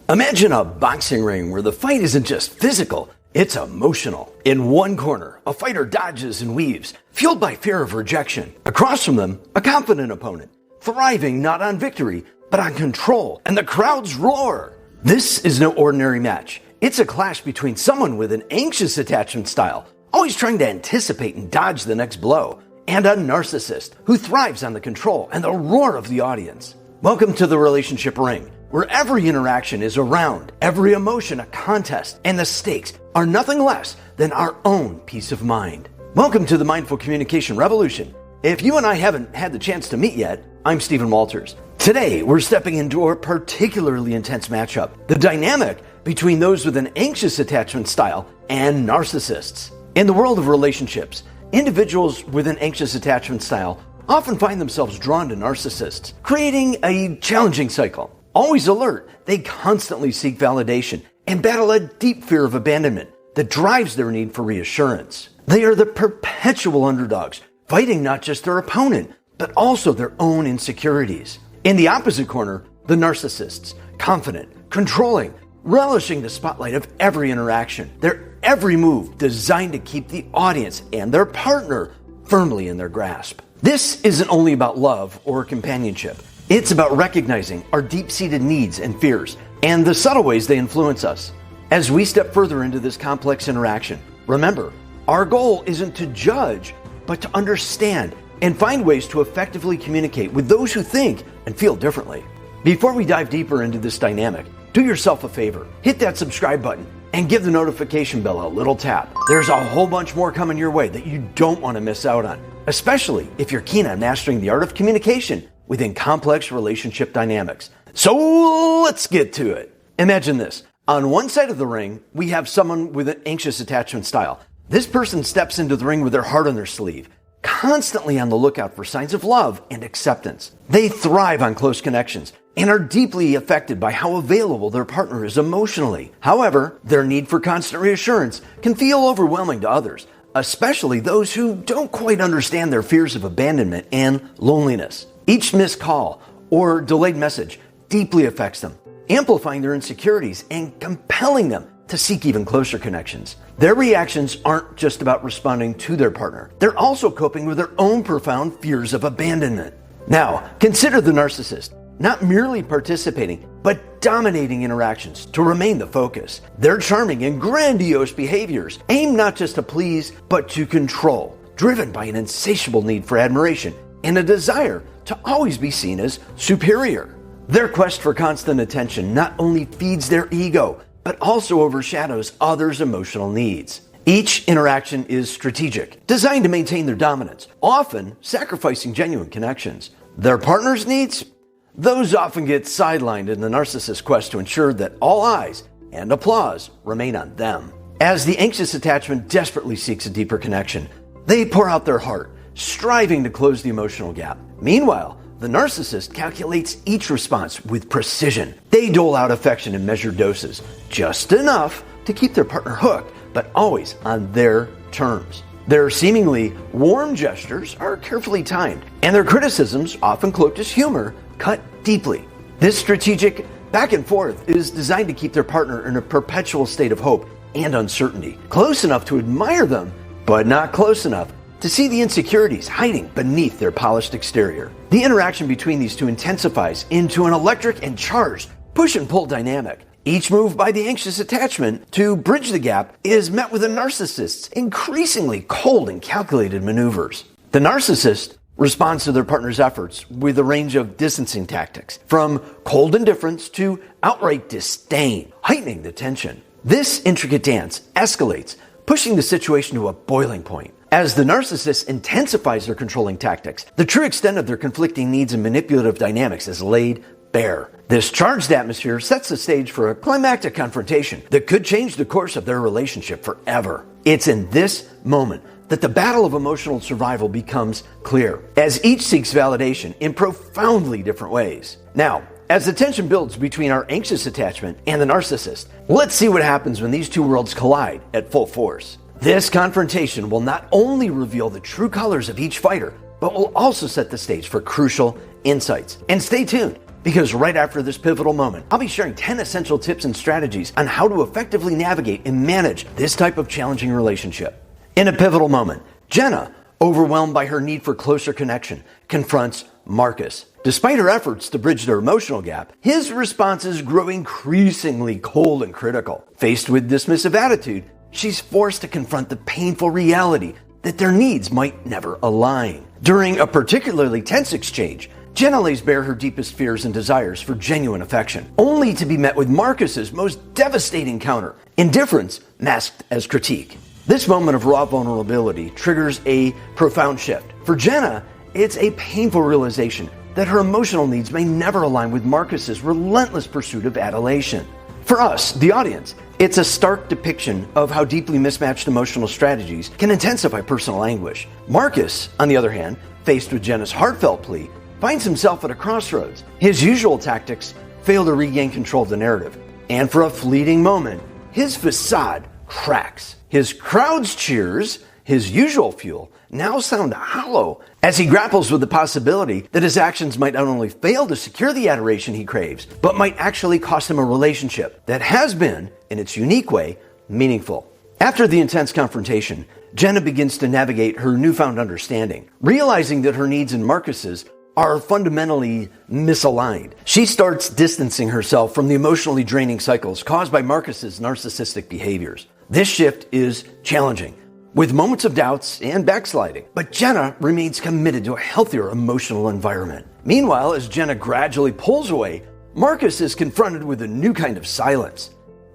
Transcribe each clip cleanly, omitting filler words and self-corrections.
Imagine a boxing ring where the fight isn't just physical, it's emotional. In one corner, a fighter dodges and weaves, fueled by fear of rejection. Across from them, a confident opponent, thriving not on victory, but on control, and the crowds roar. This is no ordinary match. It's a clash between someone with an anxious attachment style, always trying to anticipate and dodge the next blow, and a narcissist who thrives on the control and the roar of the audience. Welcome to the relationship ring, where every interaction is a round, every emotion a contest, and the stakes are nothing less than our own peace of mind. Welcome to the Mindful Communication Revolution. If you and I haven't had the chance to meet yet, I'm Stephen Walters. Today, we're stepping into a particularly intense matchup, the dynamic between those with an anxious attachment style and narcissists. In the world of relationships, individuals with an anxious attachment style often find themselves drawn to narcissists, creating a challenging cycle. Always alert, they constantly seek validation and battle a deep fear of abandonment that drives their need for reassurance. They are the perpetual underdogs, fighting not just their opponent, but also their own insecurities. In the opposite corner, the narcissists, confident, controlling, relishing the spotlight of every interaction, their every move designed to keep the audience and their partner firmly in their grasp. This isn't only about love or companionship. It's about recognizing our deep-seated needs and fears and the subtle ways they influence us. As we step further into this complex interaction, remember, our goal isn't to judge, but to understand and find ways to effectively communicate with those who think and feel differently. Before we dive deeper into this dynamic, do yourself a favor, hit that subscribe button and give the notification bell a little tap. There's a whole bunch more coming your way that you don't want to miss out on, especially if you're keen on mastering the art of communication within complex relationship dynamics. So let's get to it. Imagine this. On one side of the ring, we have someone with an anxious attachment style. This person steps into the ring with their heart on their sleeve, constantly on the lookout for signs of love and acceptance. They thrive on close connections and are deeply affected by how available their partner is emotionally. However, their need for constant reassurance can feel overwhelming to others, especially those who don't quite understand their fears of abandonment and loneliness. Each missed call or delayed message deeply affects them, amplifying their insecurities and compelling them to seek even closer connections. Their reactions aren't just about responding to their partner. They're also coping with their own profound fears of abandonment. Now, consider the narcissist, not merely participating, but dominating interactions to remain the focus. Their charming and grandiose behaviors aim not just to please, but to control, driven by an insatiable need for admiration and a desire to always be seen as superior. Their quest for constant attention not only feeds their ego, but also overshadows others' emotional needs. Each interaction is strategic, designed to maintain their dominance, often sacrificing genuine connections. Their partner's needs? Those often get sidelined in the narcissist's quest to ensure that all eyes and applause remain on them. As the anxious attachment desperately seeks a deeper connection, they pour out their heart, striving to close the emotional gap. Meanwhile, the narcissist calculates each response with precision. They dole out affection in measured doses, just enough to keep their partner hooked, but always on their terms. Their seemingly warm gestures are carefully timed, and their criticisms, often cloaked as humor, cut deeply. This strategic back and forth is designed to keep their partner in a perpetual state of hope and uncertainty, close enough to admire them, but not close enough to see the insecurities hiding beneath their polished exterior. The interaction between these two intensifies into an electric and charged push and pull dynamic. Each move by the anxious attachment to bridge the gap is met with a narcissist's increasingly cold and calculated maneuvers. The narcissist responds to their partner's efforts with a range of distancing tactics, from cold indifference to outright disdain, heightening the tension. This intricate dance escalates, pushing the situation to a boiling point. As the narcissist intensifies their controlling tactics, the true extent of their conflicting needs and manipulative dynamics is laid bare. This charged atmosphere sets the stage for a climactic confrontation that could change the course of their relationship forever. It's in this moment that the battle of emotional survival becomes clear, as each seeks validation in profoundly different ways. Now, as the tension builds between our anxious attachment and the narcissist, let's see what happens when these two worlds collide at full force. This confrontation will not only reveal the true colors of each fighter, but will also set the stage for crucial insights. And stay tuned, because right after this pivotal moment, I'll be sharing 10 essential tips and strategies on how to effectively navigate and manage this type of challenging relationship. In a pivotal moment, Jenna, overwhelmed by her need for closer connection, confronts Marcus. Despite her efforts to bridge their emotional gap, his responses grow increasingly cold and critical. Faced with dismissive attitude, she's forced to confront the painful reality that their needs might never align. During a particularly tense exchange, Jenna lays bare her deepest fears and desires for genuine affection, only to be met with Marcus's most devastating counter, indifference masked as critique. This moment of raw vulnerability triggers a profound shift. For Jenna, it's a painful realization that her emotional needs may never align with Marcus's relentless pursuit of adulation. For us, the audience, it's a stark depiction of how deeply mismatched emotional strategies can intensify personal anguish. Marcus, on the other hand, faced with Jenna's heartfelt plea, finds himself at a crossroads. His usual tactics fail to regain control of the narrative, and for a fleeting moment, his facade cracks. His crowd's cheers, his usual fuel, now sound hollow as he grapples with the possibility that his actions might not only fail to secure the adoration he craves, but might actually cost him a relationship that has been, in its unique way, meaningful. After the intense confrontation, Jenna begins to navigate her newfound understanding, realizing that her needs and Marcus's are fundamentally misaligned. She starts distancing herself from the emotionally draining cycles caused by Marcus's narcissistic behaviors. This shift is challenging, with moments of doubts and backsliding, but Jenna remains committed to a healthier emotional environment. Meanwhile, as Jenna gradually pulls away, Marcus is confronted with a new kind of silence.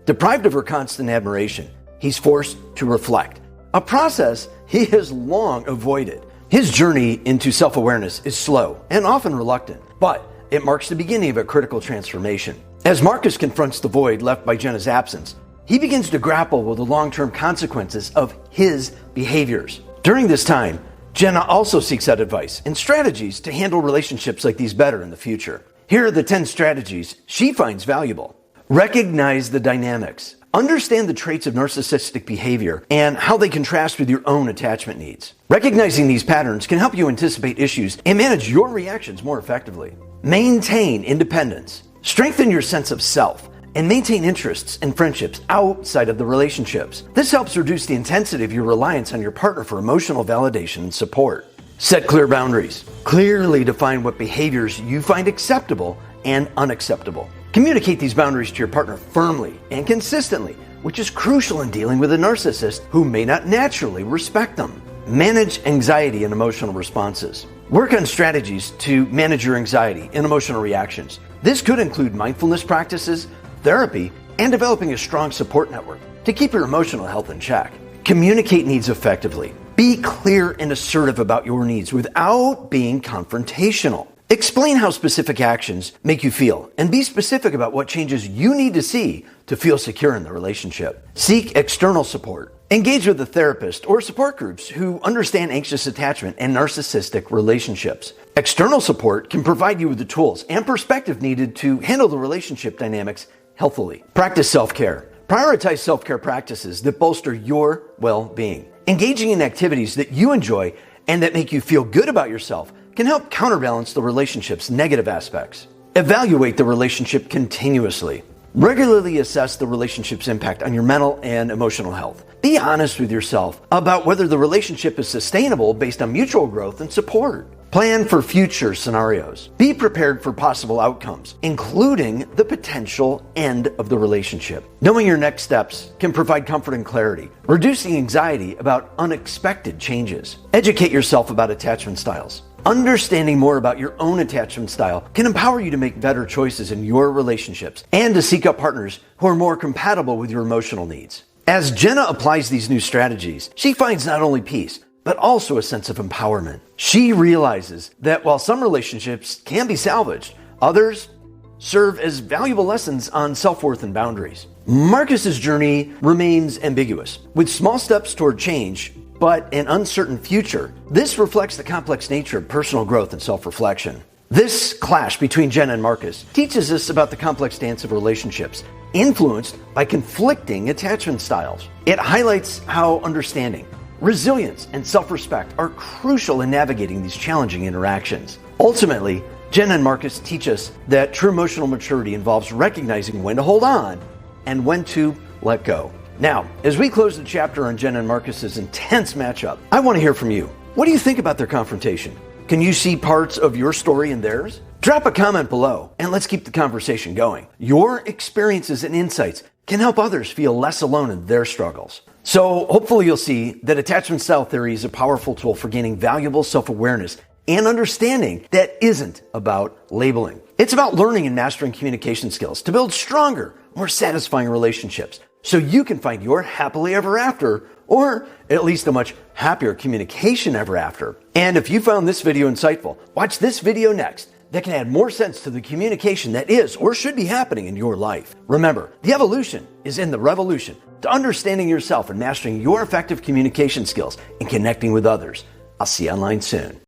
Deprived of her constant admiration, he's forced to reflect, a process he has long avoided. His journey into self-awareness is slow and often reluctant, but it marks the beginning of a critical transformation. As Marcus confronts the void left by Jenna's absence, he begins to grapple with the long-term consequences of his behaviors. During this time, Jenna also seeks out advice and strategies to handle relationships like these better in the future. Here are the 10 strategies she finds valuable. Recognize the dynamics. Understand the traits of narcissistic behavior and how they contrast with your own attachment needs. Recognizing these patterns can help you anticipate issues and manage your reactions more effectively. Maintain independence. Strengthen your sense of self and maintain interests and friendships outside of the relationships. This helps reduce the intensity of your reliance on your partner for emotional validation and support. Set clear boundaries. Clearly define what behaviors you find acceptable and unacceptable. Communicate these boundaries to your partner firmly and consistently, which is crucial in dealing with a narcissist who may not naturally respect them. Manage anxiety and emotional responses. Work on strategies to manage your anxiety and emotional reactions. This could include mindfulness practices, therapy, and developing a strong support network to keep your emotional health in check. Communicate needs effectively. Be clear and assertive about your needs without being confrontational. Explain how specific actions make you feel and be specific about what changes you need to see to feel secure in the relationship. Seek external support. Engage with a therapist or support groups who understand anxious attachment and narcissistic relationships. External support can provide you with the tools and perspective needed to handle the relationship dynamics healthily. Practice self-care. Prioritize self-care practices that bolster your well-being. Engaging in activities that you enjoy and that make you feel good about yourself can help counterbalance the relationship's negative aspects. Evaluate the relationship continuously. Regularly assess the relationship's impact on your mental and emotional health. Be honest with yourself about whether the relationship is sustainable based on mutual growth and support. Plan for future scenarios. Be prepared for possible outcomes, including the potential end of the relationship. Knowing your next steps can provide comfort and clarity, reducing anxiety about unexpected changes. Educate yourself about attachment styles. Understanding more about your own attachment style can empower you to make better choices in your relationships and to seek out partners who are more compatible with your emotional needs. As Jenna applies these new strategies, she finds not only peace, but also a sense of empowerment. She realizes that while some relationships can be salvaged, others serve as valuable lessons on self-worth and boundaries. Marcus's journey remains ambiguous, with small steps toward change, but an uncertain future. This reflects the complex nature of personal growth and self-reflection. This clash between Jenna and Marcus teaches us about the complex dance of relationships, influenced by conflicting attachment styles. It highlights how understanding, resilience, and self-respect are crucial in navigating these challenging interactions. Ultimately, Jen and Marcus teach us that true emotional maturity involves recognizing when to hold on and when to let go. Now, as we close the chapter on Jen and Marcus's intense matchup, I want to hear from you. What do you think about their confrontation? Can you see parts of your story in theirs? Drop a comment below and let's keep the conversation going. Your experiences and insights can help others feel less alone in their struggles. So hopefully you'll see that attachment style theory is a powerful tool for gaining valuable self-awareness and understanding that isn't about labeling. It's about learning and mastering communication skills to build stronger, more satisfying relationships so you can find your happily ever after, or at least a much happier communication ever after. And if you found this video insightful, watch this video next that can add more sense to the communication that is or should be happening in your life. Remember, the evolution is in the revolution to understanding yourself and mastering your effective communication skills and connecting with others. I'll see you online soon.